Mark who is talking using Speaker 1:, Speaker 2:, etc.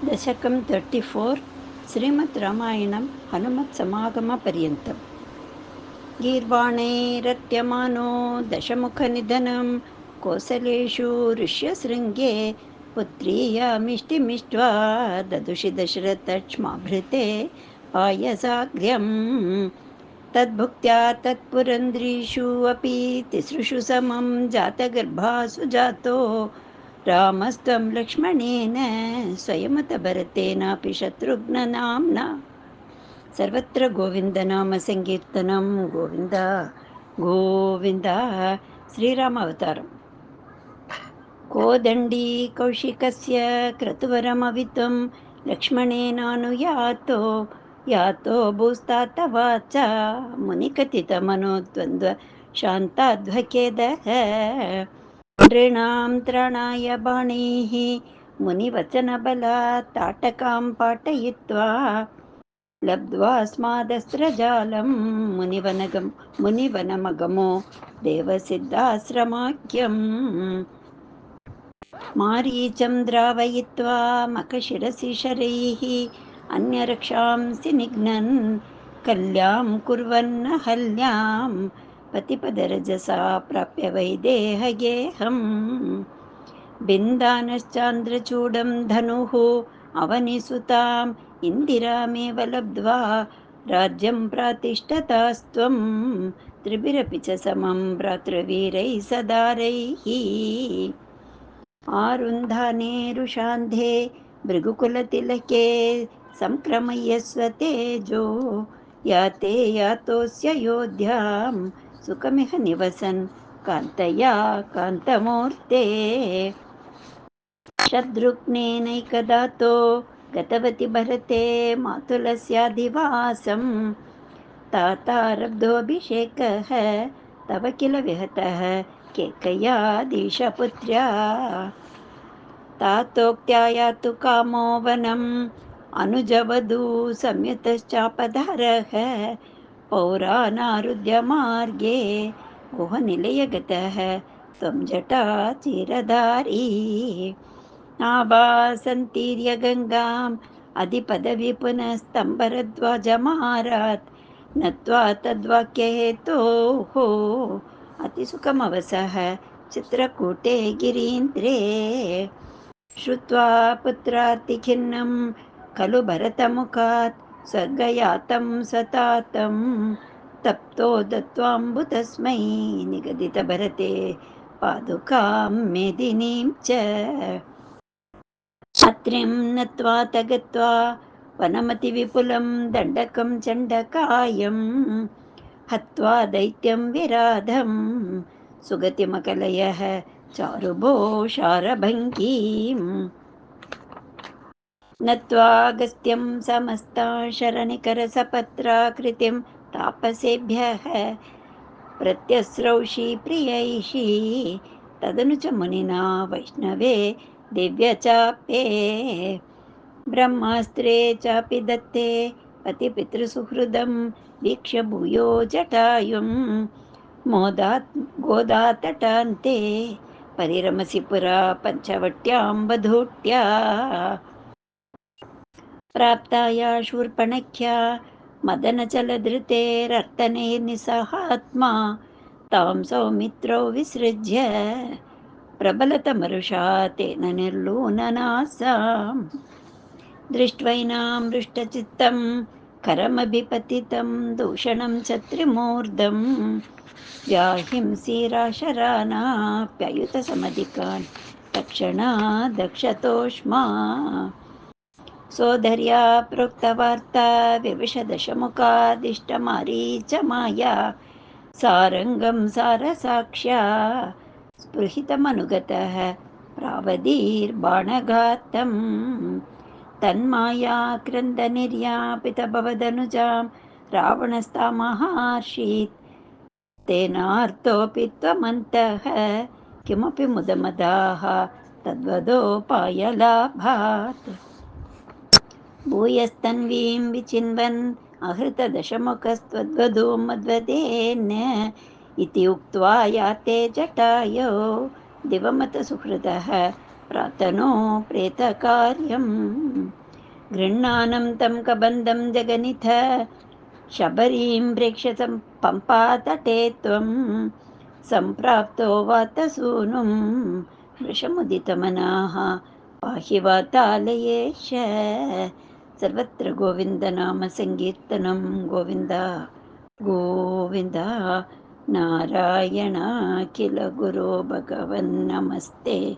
Speaker 1: दशकं 34 श्रीमद् रामायणं हनुमत्समागमपर्यन्तम् गीर्वाणैरत्यमानो दशमुखनिधनं कोसलेषु ऋष्यशृङ्गे पुत्रीयामिष्टिमिष्ट्वा ददुषि दशरथक्ष्माभृते पायसाग्र्यं तद्भुक्त्या तत्पुरन्द्रीषु अपि तिसृषु समं जातगर्भासु जातो रामस्त्वं लक्ष्मणेन स्वयमत भरतेनापि शत्रुघ्ननाम्ना सर्वत्र गोविन्दनामसङ्कीर्तनं गोविन्द गोविन्द श्रीराम अवतारम् कोदण्डी कौशिकस्य क्रतुवरमवितुं लक्ष्मणेनानुयातो यातो भूस्तातवाचा मुनिकथितमनोद्वन्द्व शान्ताध्वखेदः नृणां त्राणाय बाणैः मुनिवचनबलात् ताटकां पाटयित्वा लब्ध्वा स्मादस्त्रजालं मुनिवनमगमो देवसिद्धाश्रमाख्यम् मारीचं द्रावयित्वा मखशिरसि शरैः अन्यरक्षांसि निघ्नन् कल्यां कुर्वन्नहल्यां पतिपदरजसा प्राप्य वैदेहगेहम् बिन्दानश्चान्द्रचूडं धनुः अवनिसुताम् इन्दिरामेव लब्ध्वा राज्यं प्रातिष्ठतास्त्वं त्रिभिरपि च समं भ्रातृवीरैः सदारैः आरुन्धानेरुषान्धे भृगुकुलतिलके संक्रमयस्व तेजो याते यातोऽस्य योध्यां सुखमिह निवसन् कान्तया कान्तमूर्ते शत्रुघ्नेनैकदातो गतवति भरते मातुलस्याधिवासं तातारब्धोऽभिषेकः तव किल विहतः केकयाधीशपुत्र्या तातोक्त्या यातु कामो वनम् अनुजवधू संयुतश्चापधारः पौरानारुध्य मार्गे गुहनिलयगतः त्वं जटाचिरधारी नाभासन्तीर्य गङ्गाम् अधिपदवि पुनस्तम्भरध्वजमारात् नत्वा तद्वाक्यहेतोः अतिसुखमवसः चित्रकूटे गिरीन्द्रे श्रुत्वा पुत्रातिखिन्नं खलु भरतमुखात् स्वर्गयातं सतातं तप्तो दत्त्वाम्बुतस्मै निगदितभरते पादुकां मेदिनीं च अत्रिं नत्वा तगत्वा वनमतिविपुलं दण्डकं चण्डकायं हत्वा दैत्यं विराधं सुगतिमकलयः चारुभोषारभङ्गीम् नत्वागस्त्यं समस्ता शरणिकरसपत्राकृतिं तापसेभ्यः प्रत्यस्रौषी प्रियैषी तदनु च मुनिना वैष्णवे दिव्यचापे ब्रह्मास्त्रे चापि दत्ते पतिपितृसुहृदं वीक्ष्य भूयो जटायुं मोदात् गोदातटान्ते परिरमसि पुरा पञ्चवट्यां वधूट्या प्राप्ताया शूर्पणख्या मदनचलधृतेरर्तने निसहात्मा तां सौमित्रौ विसृज्य प्रबलतमरुषा तेन निर्लूननासाम् दृष्ट्वैनां हृष्टचित्तं करमभिपतितं दूषणं च त्रिमूर्धं व्याहिंसीराशरानाप्ययुतसमधिकान् तक्षणा दक्षतोष्मा सोदर्या प्रोक्तवार्ता विविशदशमुखादिष्टमारीचमाया सारङ्गं सारसाक्ष्या स्पृहितमनुगतः प्रावदीर्बाणघातम् तन्माया क्रन्दनिर्यापितभवदनुजां रावणस्तामहार्षीत् तेनार्तोऽपि त्वमन्तः किमपि मुदमदाः तद्वदोपायलाभात् भूयस्तन्वीं विचिन्वन् आहृतदशमुखस्त्वद्वधूं मद्वदेन् इति उक्त्वा याते जटायो दिवमतसुहृदः प्रातनो प्रेतकार्यं गृह्णानं तं कबन्धं जगनिथ शबरीं प्रेक्ष्य पम्पातटे त्वं सम्प्राप्तो वातसूनुं वृषमुदितमनाः पाहि वातालयेश। सर्वत्र गोविन्दनामसङ्कीर्तनं गोविन्द गोविन्द। नारायणाखिल गुरो भगवन् नमस्ते।